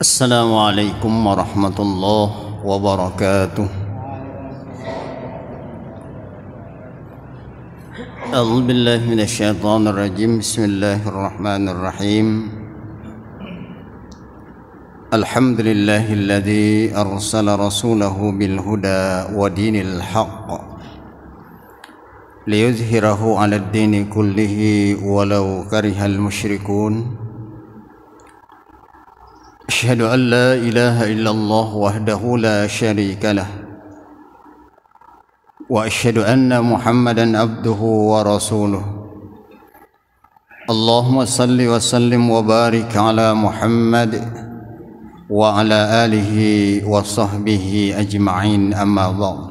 Assalamualaikum warahmatullahi wabarakatuh. A'udzu billahi minasyaitonir rajim. Bismillahirrahmanirrahim. Alhamdulillahilladzi arsala rasulahu bil huda wa dinil haqq liyuzhirahu 'alad dini kullihi walau karihal musyrikun. Asyhadu an la ilaha illallah wahdahu la syarika lah wa asyhadu anna Muhammadan abduhu wa rasuluh. Allahumma salli wa sallim wa barik ala Muhammad wa ala alihi wa sahbihi ajma'in, amma ba'd.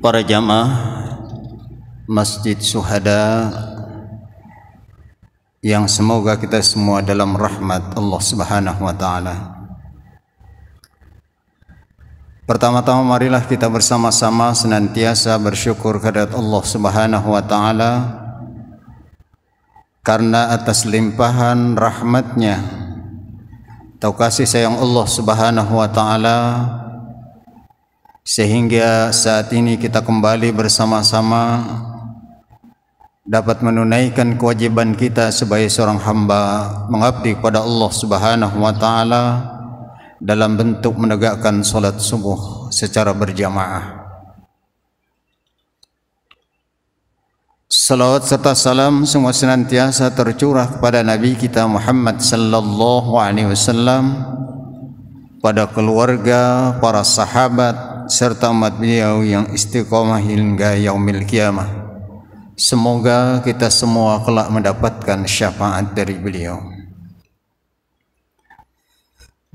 Para jamaah Masjid Syuhada yang semoga kita semua dalam rahmat Allah Subhanahu wa taala. Pertama-tama marilah kita bersama-sama senantiasa bersyukur kehadirat Allah Subhanahu wa taala karena atas limpahan rahmatnya atau kasih sayang Allah Subhanahu wa taala sehingga saat ini kita kembali bersama-sama dapat menunaikan kewajiban kita sebagai seorang hamba mengabdi kepada Allah Subhanahu wa taala dalam bentuk menegakkan salat subuh secara berjamaah. Salawat serta salam semua senantiasa tercurah kepada Nabi kita Muhammad sallallahu alaihi wasallam, pada keluarga, para sahabat serta umat beliau yang istiqomah hingga yaumil qiyamah. Semoga kita semua kelak mendapatkan syafaat dari beliau.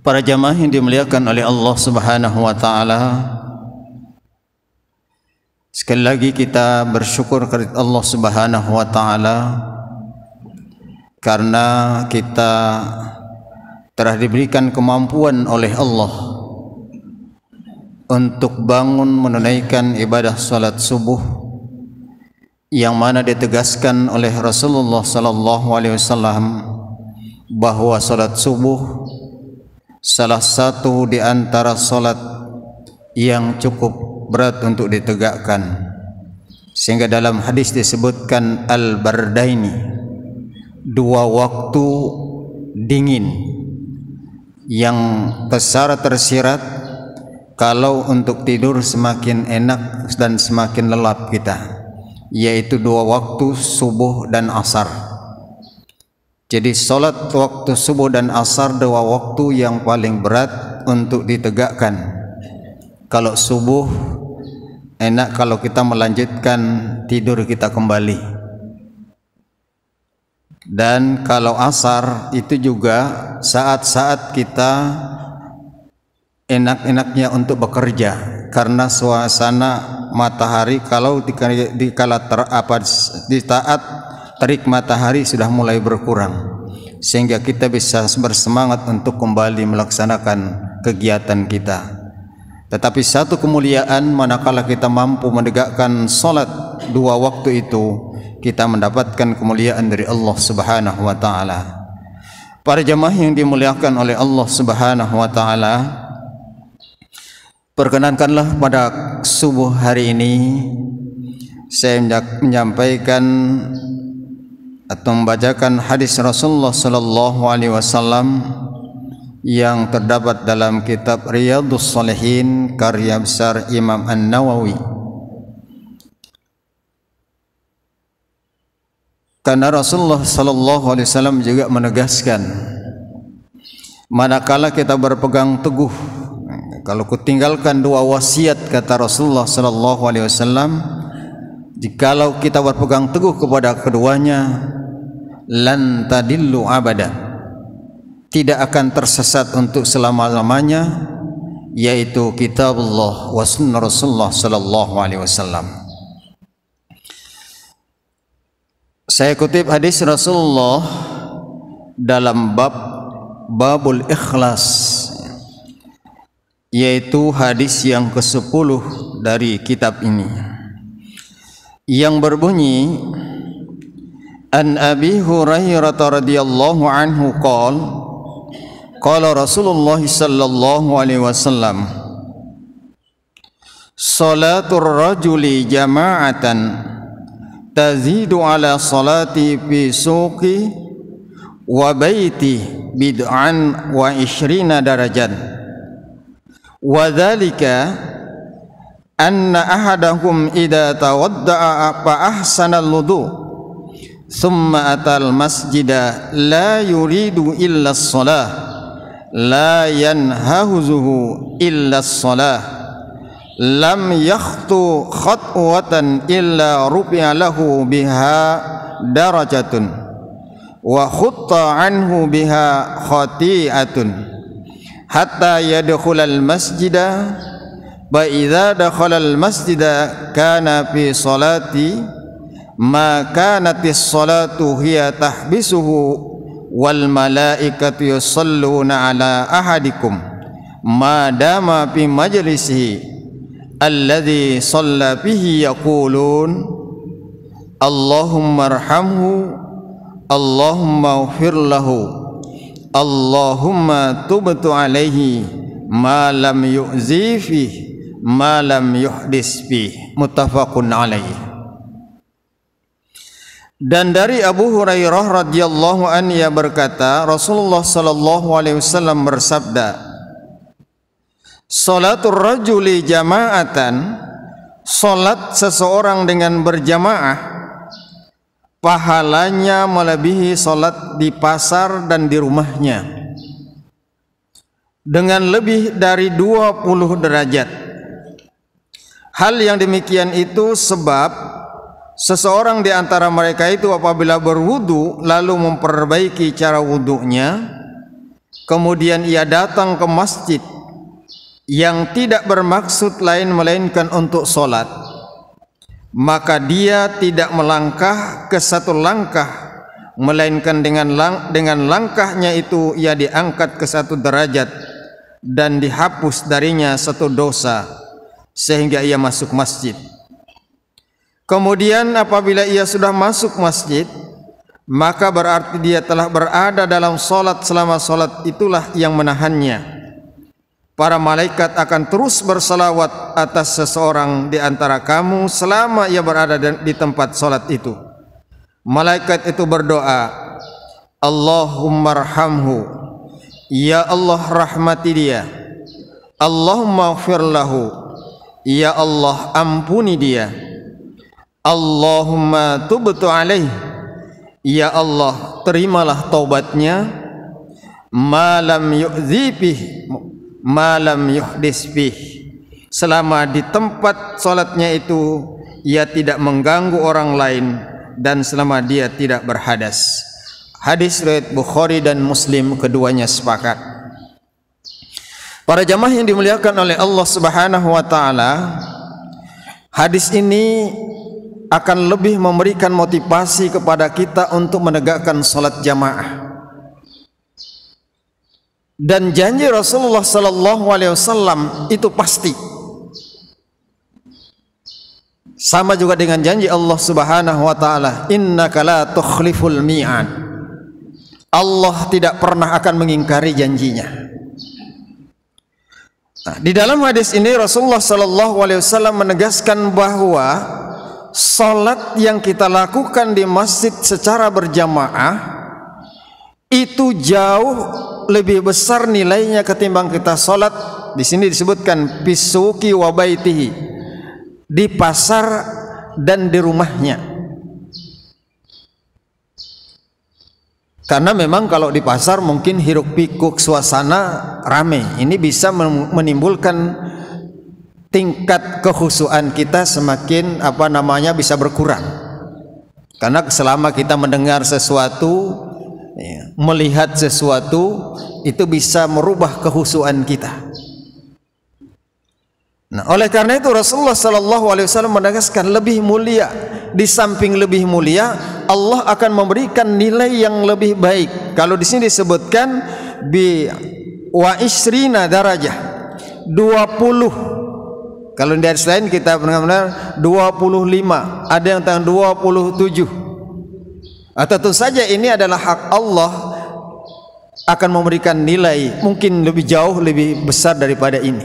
Para jamaah yang dimuliakan oleh Allah Subhanahu wa taala, sekali lagi kita bersyukur kepada Allah Subhanahu wa taala karena kita telah diberikan kemampuan oleh Allah untuk bangun menunaikan ibadah salat subuh yang mana ditegaskan oleh Rasulullah sallallahu alaihi wasallam bahwa salat subuh salah satu di antara salat yang cukup berat untuk ditegakkan, sehingga dalam hadis disebutkan al-bardaini, dua waktu dingin yang syarat tersirat kalau untuk tidur semakin enak dan semakin lelap kita, yaitu dua waktu subuh dan asar. Jadi solat waktu subuh dan asar dua waktu yang paling berat untuk ditegakkan. Kalau subuh enak kalau kita melanjutkan tidur kita kembali, dan kalau asar itu juga saat-saat kita enak-enaknya untuk bekerja karena suasana matahari kalau di saat terik matahari sudah mulai berkurang, sehingga kita bisa bersemangat untuk kembali melaksanakan kegiatan kita. Tetapi satu kemuliaan manakala kita mampu menegakkan salat dua waktu itu, kita mendapatkan kemuliaan dari Allah Subhanahu wa taala. Para jamaah yang dimuliakan oleh Allah Subhanahu wa taala, perkenankanlah pada subuh hari ini saya menyampaikan atau membacakan hadis Rasulullah sallallahu alaihi wasallam yang terdapat dalam kitab Riyadhus Shalihin karya besar Imam An-Nawawi. Karena Rasulullah sallallahu alaihi wasallam juga menegaskan, manakala kita berpegang teguh, kalau kutinggalkan dua wasiat, kata Rasulullah sallallahu alaihi wasallam, jikalau kita berpegang teguh kepada keduanya, lan tadillu abada, tidak akan tersesat untuk selama-lamanya, yaitu kitabullah wa sunnah Rasulullah sallallahu alaihi wasallam. Saya kutip hadis Rasulullah dalam babul ikhlas, yaitu hadis yang ke-10 dari kitab ini, yang berbunyi, An Abi Hurairah radhiyallahu anhu qala Rasulullah sallallahu alaihi wasallam, salatur rajuli jama'atan tazidu ala salati fi suqi wa baiti bid'an wa ishrina darajat, wa dhalika anna ahadakum idza tawadda'a fa ahsana al-wudu' thumma atal masjida la yuridu illa as-salah la yanhahuzuhu illa as-salah lam yakhtu khatwatan illa rufi'a lahu biha darajatun wa khutta anhu biha khati'atun hatta yadkhulal masjida fa idza dakhalal masjida kana fi salati ma kanatis salatu hiya tahbisuhu wal malaikatu yusalluna ala ahadikum ma dama fi majlisihi alladhi shalla fihi yaqulun Allahumma arhamhu Allahumma ighfir lahu Allahumma tubtu alaihi ma lam yu'zi fihi ma lam yuhdis fihi. Muttafaqun alaihi. Dan dari Abu Hurairah radhiyallahu anhu ia berkata, Rasulullah sallallahu alaihi wasallam bersabda, salatur rajuli jama'atan, salat seseorang dengan berjamaah pahalanya melebihi salat di pasar dan di rumahnya dengan lebih dari 20 derajat. Hal yang demikian itu sebab seseorang di antara mereka itu apabila berwudu lalu memperbaiki cara wudunya, kemudian ia datang ke masjid yang tidak bermaksud lain melainkan untuk sholat, maka dia tidak melangkah ke satu langkah, melainkan dengan langkahnya itu ia diangkat ke satu derajat dan dihapus darinya satu dosa sehingga ia masuk masjid. Kemudian apabila ia sudah masuk masjid, maka berarti dia telah berada dalam solat selama solat itulah yang menahannya. Para malaikat akan terus bersalawat atas seseorang di antara kamu selama ia berada di tempat solat itu. Malaikat itu berdoa, Allahumma arhamhu, ya Allah rahmati dia. Allahumma ighfir lahu, ya Allah ampuni dia. Allahumma tubtu alaih, ya Allah terimalah taubatnya. Malam yu'dzibih, malam yuhdisbih, selama di tempat salatnya itu ia tidak mengganggu orang lain dan selama dia tidak berhadas. Hadis riwayat Bukhari dan Muslim, keduanya sepakat. Para jamaah yang dimuliakan oleh Allah Subhanahu wa taala, hadis ini akan lebih memberikan motivasi kepada kita untuk menegakkan salat jamaah. Dan janji Rasulullah sallallahu alaihi wasallam itu pasti. Sama juga dengan janji Allah Subhanahu wa taala, innaka la tukhliful mi'ad. Allah tidak pernah akan mengingkari janjinya. Nah, di dalam hadis ini Rasulullah sallallahu alaihi wasallam menegaskan bahwa salat yang kita lakukan di masjid secara berjamaah itu jauh lebih besar nilainya ketimbang kita salat di sini disebutkan bisuki wa baitihi, di pasar dan di rumahnya. Karena memang kalau di pasar mungkin hiruk pikuk suasana ramai, ini bisa menimbulkan tingkat kekhusyuan kita semakin bisa berkurang. Karena selama kita mendengar sesuatu, melihat sesuatu, itu bisa merubah kekhusyuan kita. Nah, oleh karena itu Rasulullah sallallahu alaihi wasallam menegaskan lebih mulia, di samping lebih mulia Allah akan memberikan nilai yang lebih baik. Kalau di sini disebutkan bi wa isrina darajah, 20. Kalau di hadis lain kita benar-benar 25, ada yang tentang 27. Tentu saja ini adalah hak Allah, akan memberikan nilai mungkin lebih jauh lebih besar daripada ini.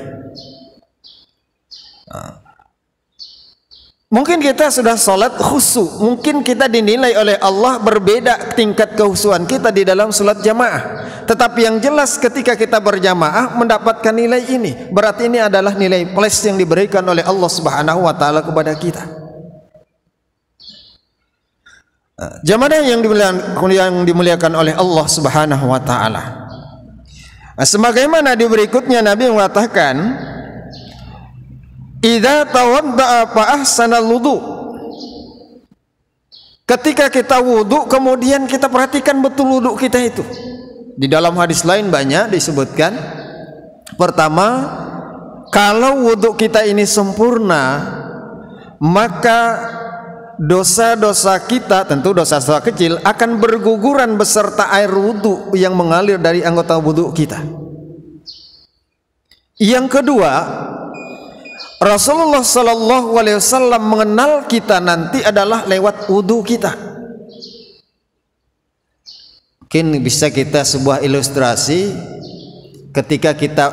Mungkin kita sudah sholat khusyuk, mungkin kita dinilai oleh Allah berbeda tingkat kekhusyuan kita di dalam sholat jamaah. Tetapi yang jelas ketika kita berjamaah mendapatkan nilai ini, berarti ini adalah nilai plus yang diberikan oleh Allah Subhanahu wa taala kepada kita. Jamaah yang dimuliakan oleh Allah Subhanahu wa taala. Sebagaimana di berikutnya Nabi mengatakan, idza tawadda'a fa ahsanal wudu. Ketika kita wudu kemudian kita perhatikan betul wudu kita itu. Di dalam hadis lain banyak disebutkan. Pertama, kalau wudu kita ini sempurna, maka dosa-dosa kita, tentu dosa-dosa kecil, akan berguguran beserta air wudu yang mengalir dari anggota wudu kita. Yang kedua, Rasulullah Sallallahu Alaihi Wasallam mengenal kita nanti adalah lewat wudu kita. Mungkin bisa kita sebuah ilustrasi ketika kita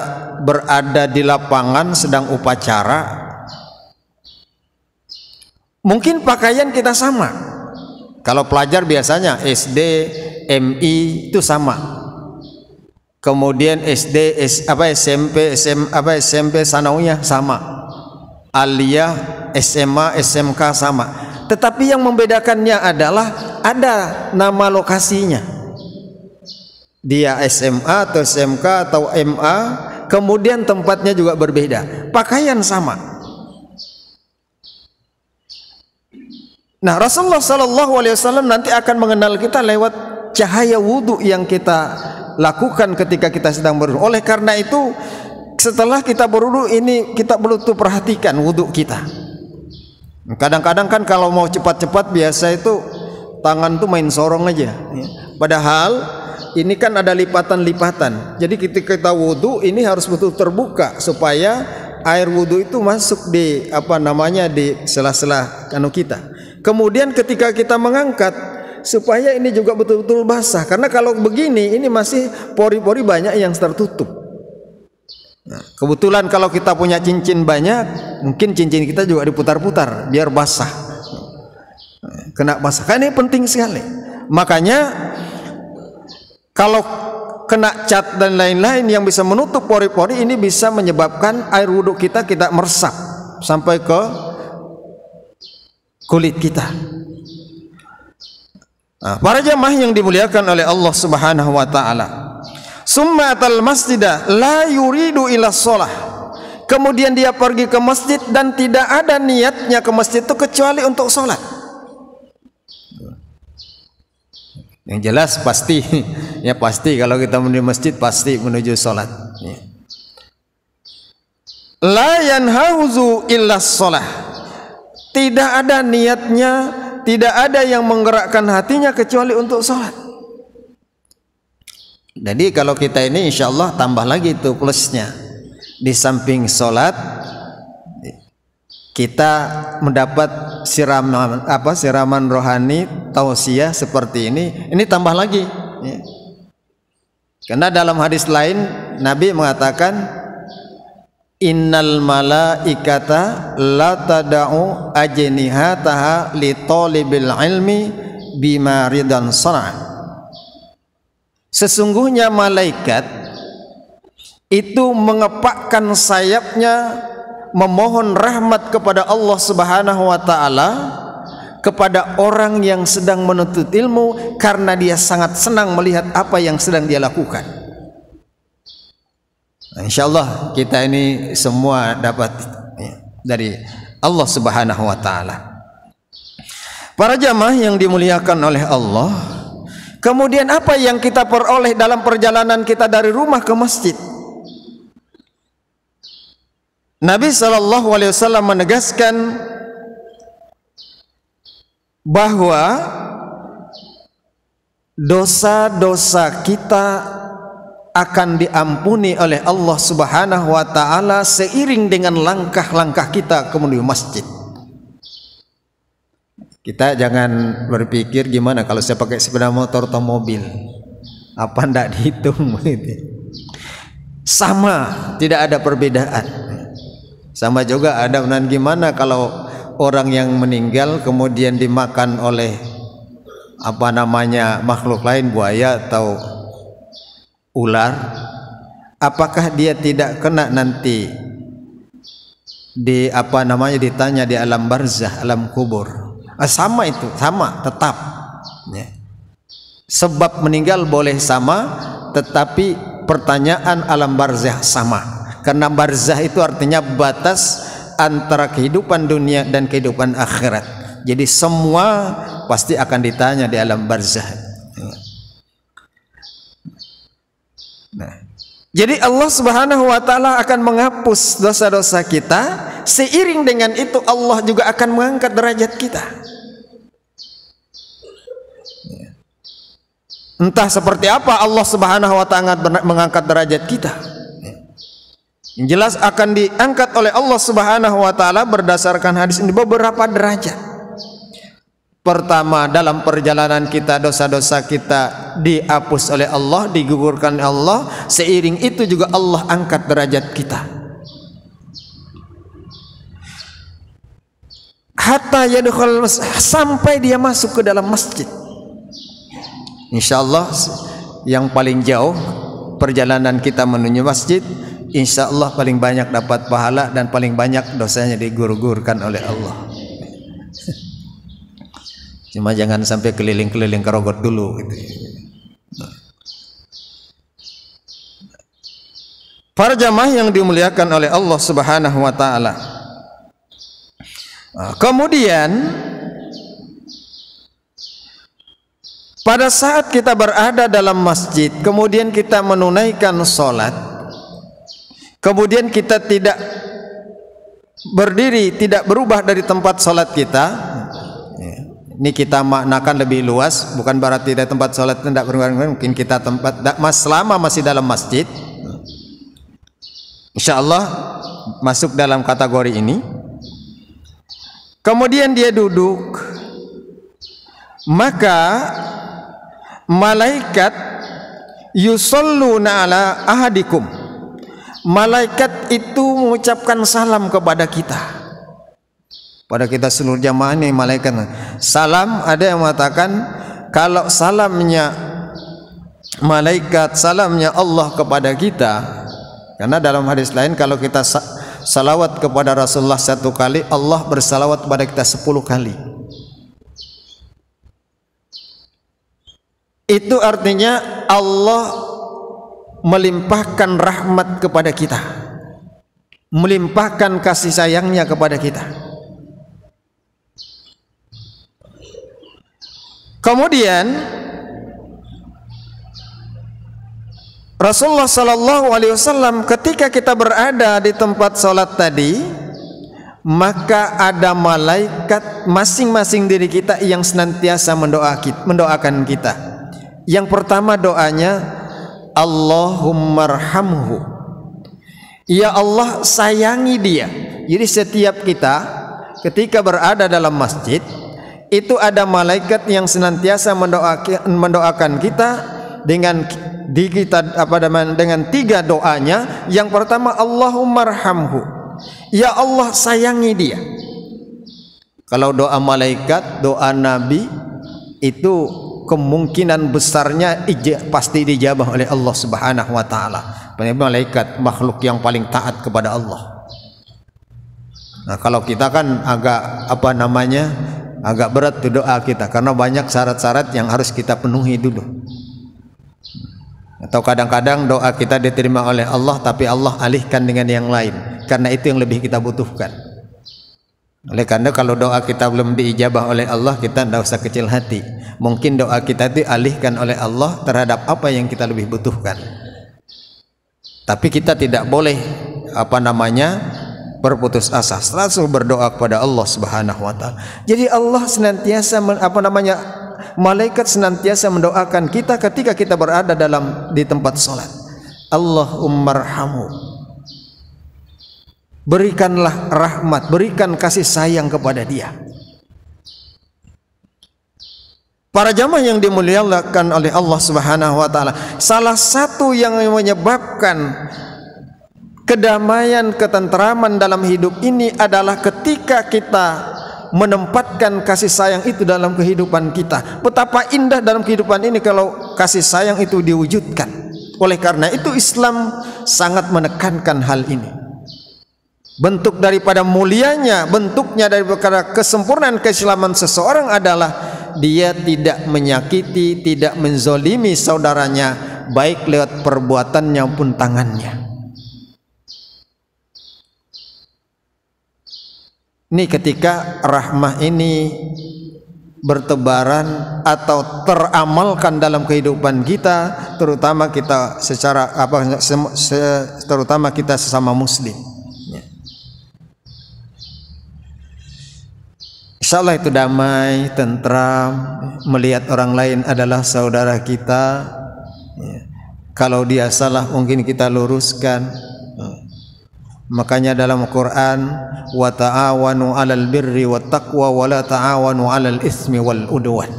berada di lapangan sedang upacara. Mungkin pakaian kita sama. Kalau pelajar biasanya SD, MI itu sama. Kemudian SMP, SMP sanawiyah sama. Aliyah, SMA, SMK sama. Tetapi yang membedakannya adalah ada nama lokasinya. Dia SMA atau SMK atau MA, kemudian tempatnya juga berbeda. Pakaian sama. Nah, Rasulullah Sallallahu Alaihi Wasallam nanti akan mengenal kita lewat cahaya wudu yang kita lakukan ketika kita sedang berwudu. Oleh karena itu, setelah kita berwudu ini kita perlu perhatikan wudu kita. Kadang-kadang kan kalau mau cepat-cepat biasa itu tangan tuh main sorong aja. Padahal ini kan ada lipatan-lipatan. Jadi ketika kita wudu ini harus betul terbuka supaya air wudu itu masuk di di sela-sela kanu kita. Kemudian ketika kita mengangkat supaya ini juga betul-betul basah. Karena kalau begini ini masih pori-pori banyak yang tertutup. Nah, kebetulan kalau kita punya cincin banyak, mungkin cincin kita juga diputar-putar biar basah. Kena basah. Kan ini penting sekali. Makanya kalau kena cat dan lain-lain yang bisa menutup pori-pori ini bisa menyebabkan air wudhu kita meresap sampai ke kulit kita. Nah, para jamaah yang dimuliakan oleh Allah Subhanahu wa taala. Summatal masjidah la yuridu ila shalah. Kemudian dia pergi ke masjid dan tidak ada niatnya ke masjid itu kecuali untuk sholat. Yang jelas pasti, ya pasti kalau kita menuju masjid pasti menuju sholat. La yanhauzu illa sholah. Tidak ada niatnya, tidak ada yang menggerakkan hatinya kecuali untuk sholat. Jadi kalau kita ini insya Allah tambah lagi itu plusnya. Di samping sholat kita mendapat siraman rohani tausiah seperti ini tambah lagi ya. Karena dalam hadis lain Nabi mengatakan innal malaikata la tada'u ajnihataha li talibil ilmi bima ridan sana. Sesungguhnya malaikat itu mengepakkan sayapnya memohon rahmat kepada Allah Subhanahu wa taala kepada orang yang sedang menuntut ilmu karena dia sangat senang melihat apa yang sedang dia lakukan. Nah, insyaallah kita ini semua dapat dari Allah Subhanahu wa taala. Para jamaah yang dimuliakan oleh Allah, kemudian apa yang kita peroleh dalam perjalanan kita dari rumah ke masjid? Nabi Sallallahu Alaihi Wasallam menegaskan bahwa dosa-dosa kita akan diampuni oleh Allah Subhanahu wa taala seiring dengan langkah-langkah kita ke menuju masjid. Kita jangan berpikir gimana kalau saya pakai sepeda motor atau mobil, apa ndak dihitung gitu. Sama, tidak ada perbedaan. Sama juga ada gimana kalau orang yang meninggal kemudian dimakan oleh makhluk lain, buaya atau ular, apakah dia tidak kena nanti ditanya di alam barzah, alam kubur? Sama itu, sama tetap ya. Sebab meninggal boleh sama, tetapi pertanyaan alam barzah sama, karena barzah itu artinya batas antara kehidupan dunia dan kehidupan akhirat. Jadi semua pasti akan ditanya di alam barzah. Nah, jadi Allah Subhanahu wa taala akan menghapus dosa-dosa kita, seiring dengan itu Allah juga akan mengangkat derajat kita. Entah seperti apa Allah Subhanahu wa taala mengangkat derajat kita. Yang jelas akan diangkat oleh Allah Subhanahu wa taala berdasarkan hadis ini beberapa derajat. Pertama, dalam perjalanan kita dosa-dosa kita dihapus oleh Allah, digugurkan oleh Allah, seiring itu juga Allah angkat derajat kita. Hatta yadkhul, sampai dia masuk ke dalam masjid. Insyaallah yang paling jauh perjalanan kita menuju masjid, insyaallah paling banyak dapat pahala dan paling banyak dosanya digugurkan oleh Allah. Cuma jangan sampai keliling-keliling kerogot dulu gitu. Para jamaah yang dimuliakan oleh Allah Subhanahu wa taala. Kemudian pada saat kita berada dalam masjid, kemudian kita menunaikan sholat, kemudian kita tidak berdiri, tidak berubah dari tempat sholat kita. Ini kita maknakan lebih luas, bukan berarti dari tempat sholat tidak berubah, mungkin kita selama masih dalam masjid, insyaallah masuk dalam kategori ini. Kemudian dia duduk, maka malaikat yusalluna ala ahadikum, malaikat itu mengucapkan salam kepada kita, pada kita seluruh jamaah ini. Malaikat salam, ada yang mengatakan kalau salamnya malaikat, salamnya Allah kepada kita, karena dalam hadis lain kalau kita salawat kepada Rasulullah 1 kali, Allah bersalawat kepada kita 10 kali. Itu artinya Allah melimpahkan rahmat kepada kita, melimpahkan kasih sayangnya kepada kita. Kemudian Rasulullah sallallahu alaihi wasallam ketika kita berada di tempat salat tadi, maka ada malaikat masing-masing diri kita yang senantiasa mendoakan kita. Yang pertama doanya, Allahummarhamhu, ya Allah sayangi dia. Jadi setiap kita ketika berada dalam masjid, itu ada malaikat yang senantiasa mendoakan kita dengan dengan 3 doanya. Yang pertama, Allahummarhamhu, ya Allah sayangi dia. Kalau doa malaikat, doa nabi itu kemungkinan besarnya pasti dijabah oleh Allah Subhanahu wa taala. Malaikat makhluk yang paling taat kepada Allah. Nah, kalau kita kan agak berat tuh doa kita, karena banyak syarat-syarat yang harus kita penuhi dulu. Atau kadang-kadang doa kita diterima oleh Allah, tapi Allah alihkan dengan yang lain, karena itu yang lebih kita butuhkan. Oleh karena kalau doa kita belum diijabah oleh Allah, kita tidak usah kecil hati. Mungkin doa kita dialihkan oleh Allah terhadap apa yang kita lebih butuhkan. Tapi kita tidak boleh berputus asa, selalu berdoa kepada Allah Subhanahu wa taala. Jadi Allah senantiasa malaikat senantiasa mendoakan kita ketika kita berada di tempat salat. Allahummarhamhu, berikanlah rahmat, berikan kasih sayang kepada dia. Para jamaah yang dimuliakan oleh Allah Subhanahu wa taala, salah satu yang menyebabkan kedamaian, ketenteraman dalam hidup ini adalah ketika kita menempatkan kasih sayang itu dalam kehidupan kita. Betapa indah dalam kehidupan ini kalau kasih sayang itu diwujudkan. Oleh karena itu Islam sangat menekankan hal ini. Bentuk daripada mulianya, bentuknya daripada kesempurnaan keislaman seseorang adalah dia tidak menyakiti, tidak menzolimi saudaranya, baik lewat perbuatannya maupun tangannya. Ini ketika rahmah ini bertebaran atau teramalkan dalam kehidupan kita, terutama kita secara terutama kita sesama muslim. Insyaallah itu damai, tentram, melihat orang lain adalah saudara kita. Kalau dia salah mungkin kita luruskan. Makanya dalam Quran, wa ta'awanu 'alal birri wat taqwa wa la ta'awanu 'alal ismi wal udwan.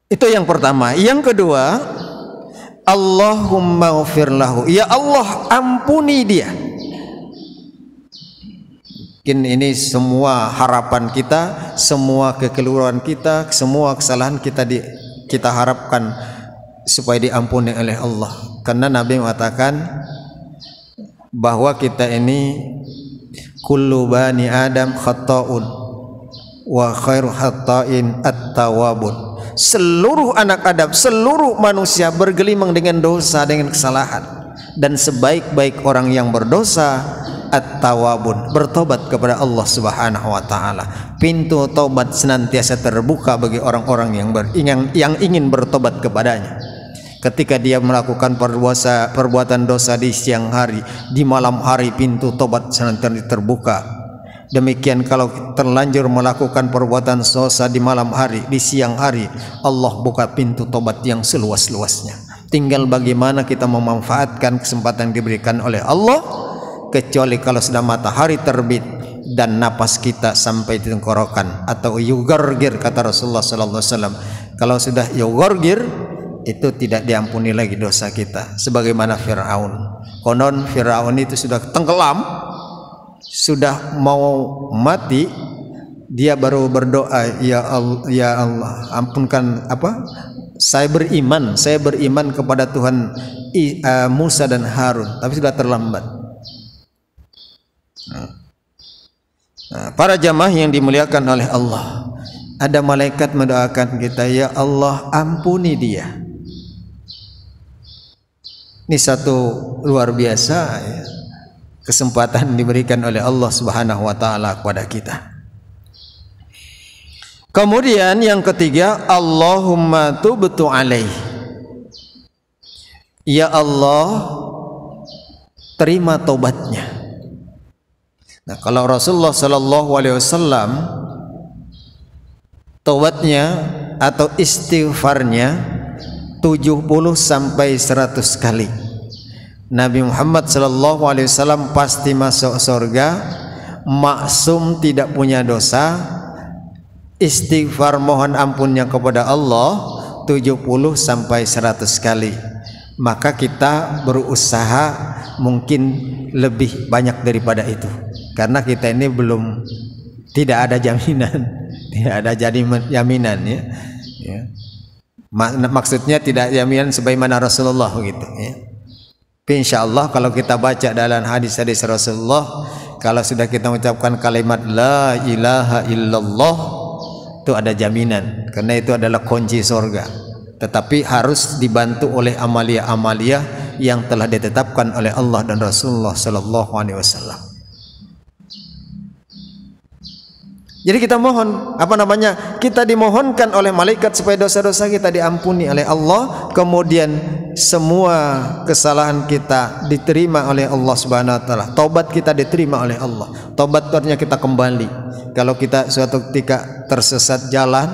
Itu yang pertama. Yang kedua, Allahumma ghfir lahu. Ya Allah, ampuni dia. Mungkin ini semua harapan kita, semua kekeliruan kita, semua kesalahan kita harapkan supaya diampuni oleh Allah. Karena Nabi mengatakan bahwa kita ini kullu bani Adam khata'un wa khairu khata'in at-tawwabun. Seluruh anak Adam, seluruh manusia bergelimang dengan dosa, dengan kesalahan, dan sebaik-baik orang yang berdosa at-tawwabun, bertobat kepada Allah Subhanahu wa taala. Pintu taubat senantiasa terbuka bagi orang-orang yang ingin bertobat kepadanya. Ketika dia melakukan perbuatan dosa di siang hari, di malam hari pintu taubat senantiasa terbuka. Demikian kalau terlanjur melakukan perbuatan dosa di malam hari, di siang hari, Allah buka pintu taubat yang seluas-luasnya. Tinggal bagaimana kita memanfaatkan kesempatan yang diberikan oleh Allah. Kecuali kalau sudah matahari terbit dan napas kita sampai di tenggorokan atau yugargir, kata Rasulullah sallallahu alaihi wasallam. Kalau sudah yugargir itu tidak diampuni lagi dosa kita. Sebagaimana Firaun. Konon Firaun itu sudah tenggelam, sudah mau mati, dia baru berdoa, ya Allah, ampunkan saya beriman kepada Tuhan Musa dan Harun, tapi sudah terlambat. Para jamaah yang dimuliakan oleh Allah, ada malaikat mendoakan kita, ya Allah ampuni dia. Ini satu luar biasa ya, kesempatan diberikan oleh Allah Subhanahu wa taala kepada kita. Kemudian yang ketiga, Allahumma tubtu alaih. Ya Allah, terima taubatnya. Nah, kalau Rasulullah sallallahu alaihi wasallam taubatnya atau istighfarnya 70 sampai 100 kali. Nabi Muhammad sallallahu alaihi wasallam pasti masuk surga, maksum, tidak punya dosa. Istighfar mohon ampunnya kepada Allah 70 sampai 100 kali. Maka kita berusaha mungkin lebih banyak daripada itu. Karena kita ini tidak ada jaminan, tidak ada jaminan ya. Maksudnya tidak jaminan sebagaimana Rasulullah gitu ya. Tapi insyaallah kalau kita baca dalam hadis-hadis Rasulullah, kalau sudah kita mengucapkan kalimat la ilaha illallah, itu ada jaminan, karena itu adalah kunci surga. Tetapi harus dibantu oleh amalia-amalia yang telah ditetapkan oleh Allah dan Rasulullah sallallahu alaihi wasallam. Jadi kita mohon, kita dimohonkan oleh malaikat supaya dosa-dosa kita diampuni oleh Allah. Kemudian semua kesalahan kita diterima oleh Allah Subhanahu wa taala. Taubat kita diterima oleh Allah. Taubat artinya kita kembali. Kalau kita suatu ketika tersesat jalan,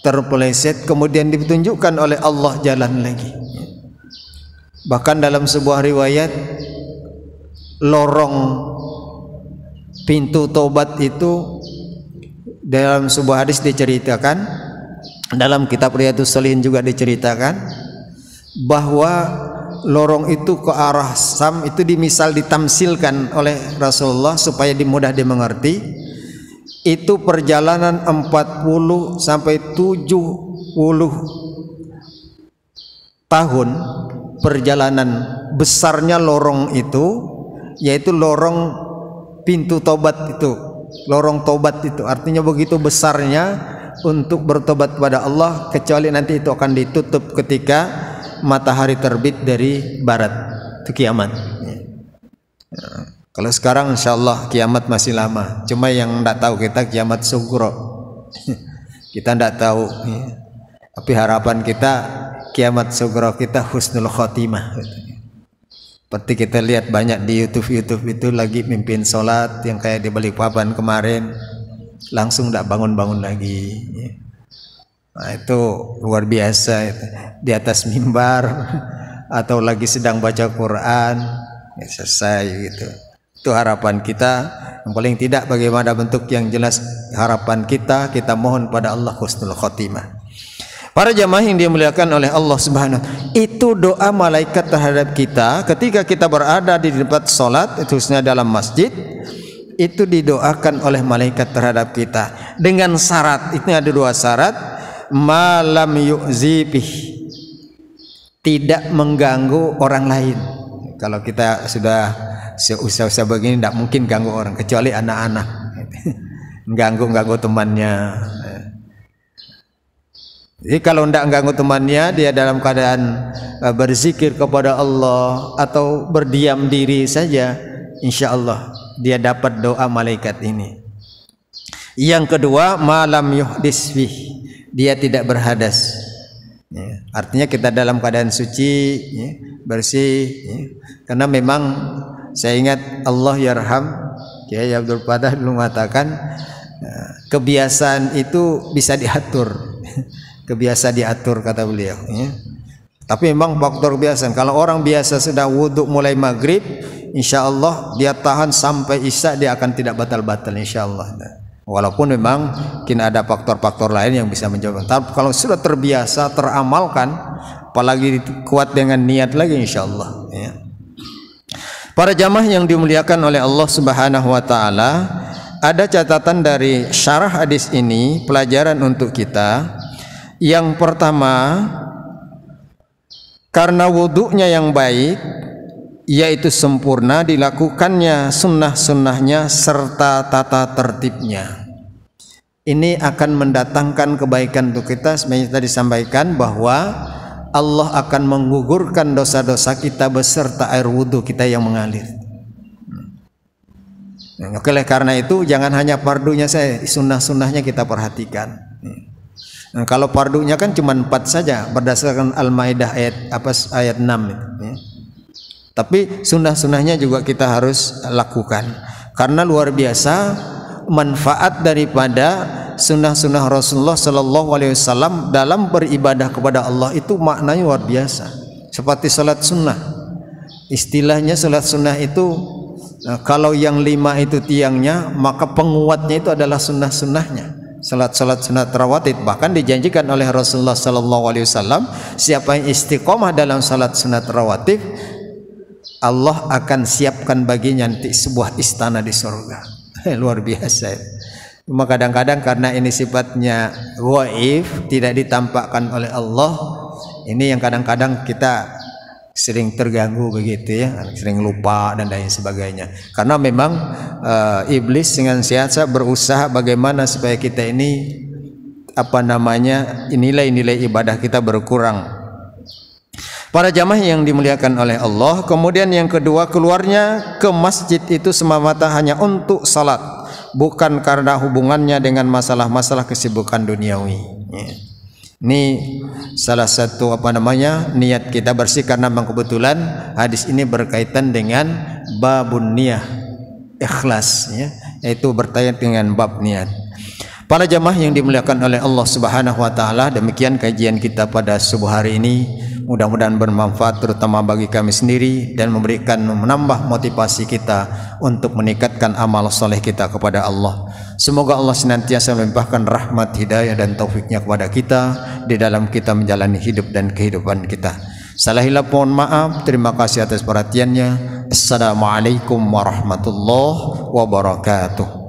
terpeleset, kemudian ditunjukkan oleh Allah jalan lagi. Bahkan dalam sebuah riwayat, lorong pintu taubat itu dalam sebuah hadis diceritakan, dalam kitab Riyadhus Shalihin juga diceritakan bahwa lorong itu ke arah Sam itu ditamsilkan oleh Rasulullah supaya mudah dimengerti. Itu perjalanan 40 sampai 70 tahun perjalanan besarnya lorong itu, yaitu lorong pintu tobat itu, lorong tobat itu. Artinya begitu besarnya untuk bertobat kepada Allah, kecuali nanti itu akan ditutup ketika matahari terbit dari barat, itu kiamat. Kalau sekarang insya Allah kiamat masih lama, cuma yang tidak tahu kita kiamat sugro. Kita tidak tahu, tapi harapan kita kiamat sugro kita husnul khotimah. Seperti kita lihat banyak di YouTube itu lagi mimpin sholat yang kayak di Balikpapan kemarin, langsung tidak bangun-bangun lagi. Nah, itu luar biasa itu. Di atas mimbar atau lagi sedang baca Quran, ya selesai gitu. Itu harapan kita. Yang paling tidak bagaimana bentuk yang jelas harapan kita mohon pada Allah husnul khotimah. Para jamaah yang dimuliakan oleh Allah Subhanahu, itu doa malaikat terhadap kita ketika kita berada di tempat sholat, khususnya dalam masjid, itu didoakan oleh malaikat terhadap kita dengan syarat. Itu ada 2 syarat. Malam yu'zibih, tidak mengganggu orang lain. Kalau kita sudah usaha-usaha begini tidak mungkin ganggu orang, kecuali anak-anak. Ganggu temannya. Jadi kalau tidak ganggu temannya, dia dalam keadaan berzikir kepada Allah atau berdiam diri saja, insya Allah dia dapat doa malaikat ini. Yang kedua, malam yuhdisbih, dia tidak berhadas. Artinya kita dalam keadaan suci, bersih. Karena memang saya ingat Allah yarham Kiai Abdul Fatah dulu mengatakan kebiasaan itu bisa diatur. Kebiasa diatur kata beliau. Tapi memang faktor kebiasaan. Kalau orang biasa sudah wudhu mulai maghrib, insya Allah dia tahan sampai isya, dia akan tidak batal-batal insya Allah. Walaupun memang mungkin ada faktor-faktor lain yang bisa menjawab. Tapi kalau sudah terbiasa teramalkan, apalagi kuat dengan niat lagi insya Allah. Para jamaah yang dimuliakan oleh Allah Subhanahu wa taala, ada catatan dari syarah hadis ini, pelajaran untuk kita. Yang pertama, karena wudhunya yang baik, yaitu sempurna, dilakukannya sunnah-sunnahnya serta tata tertibnya. Ini akan mendatangkan kebaikan untuk kita. Sebenarnya tadi disampaikan bahwa Allah akan menggugurkan dosa-dosa kita beserta air wudhu kita yang mengalir. Oleh karena itu jangan hanya fardunya saya, sunnah-sunnahnya kita perhatikan. Nah, kalau fardunya kan cuma 4 saja berdasarkan Al-Maidah ayat 6 ya. Tapi sunnah-sunnahnya juga kita harus lakukan, karena luar biasa manfaat daripada sunnah-sunnah Rasulullah Sallallahu Alaihi Wasallam dalam beribadah kepada Allah itu maknanya luar biasa. Seperti salat sunnah, istilahnya salat sunnah itu kalau yang 5 itu tiangnya, maka penguatnya itu adalah sunnah-sunnahnya. Salat-salat sunat rawatib, bahkan dijanjikan oleh Rasulullah Sallallahu Alaihi Wasallam, siapa yang istiqomah dalam salat sunat rawatib, Allah akan siapkan baginya nanti sebuah istana di surga. Luar biasa. Cuma kadang-kadang karena ini sifatnya ghaib, tidak ditampakkan oleh Allah, ini yang kadang-kadang kita sering terganggu begitu ya, sering lupa dan lain sebagainya. Karena memang iblis dengan siasat berusaha bagaimana supaya kita ini nilai-nilai ibadah kita berkurang. Para jamaah yang dimuliakan oleh Allah, kemudian yang kedua, keluarnya ke masjid itu semata-mata hanya untuk salat, bukan karena hubungannya dengan masalah-masalah kesibukan duniawi. Ini salah satu niat kita bersih, karena memang kebetulan hadis ini berkaitan dengan babun niyah, ikhlas ya, yaitu berkaitan dengan bab niat. Para jamaah yang dimuliakan oleh Allah Subhanahu wa taala, demikian kajian kita pada subuh hari ini. mudah-mudahan bermanfaat terutama bagi kami sendiri dan menambah motivasi kita untuk meningkatkan amal soleh kita kepada Allah. Semoga Allah senantiasa melimpahkan rahmat, hidayah dan taufiknya kepada kita di dalam kita menjalani hidup dan kehidupan kita. Salah hilaf mohon maaf. Terima kasih atas perhatiannya. Assalamualaikum warahmatullahi wabarakatuh.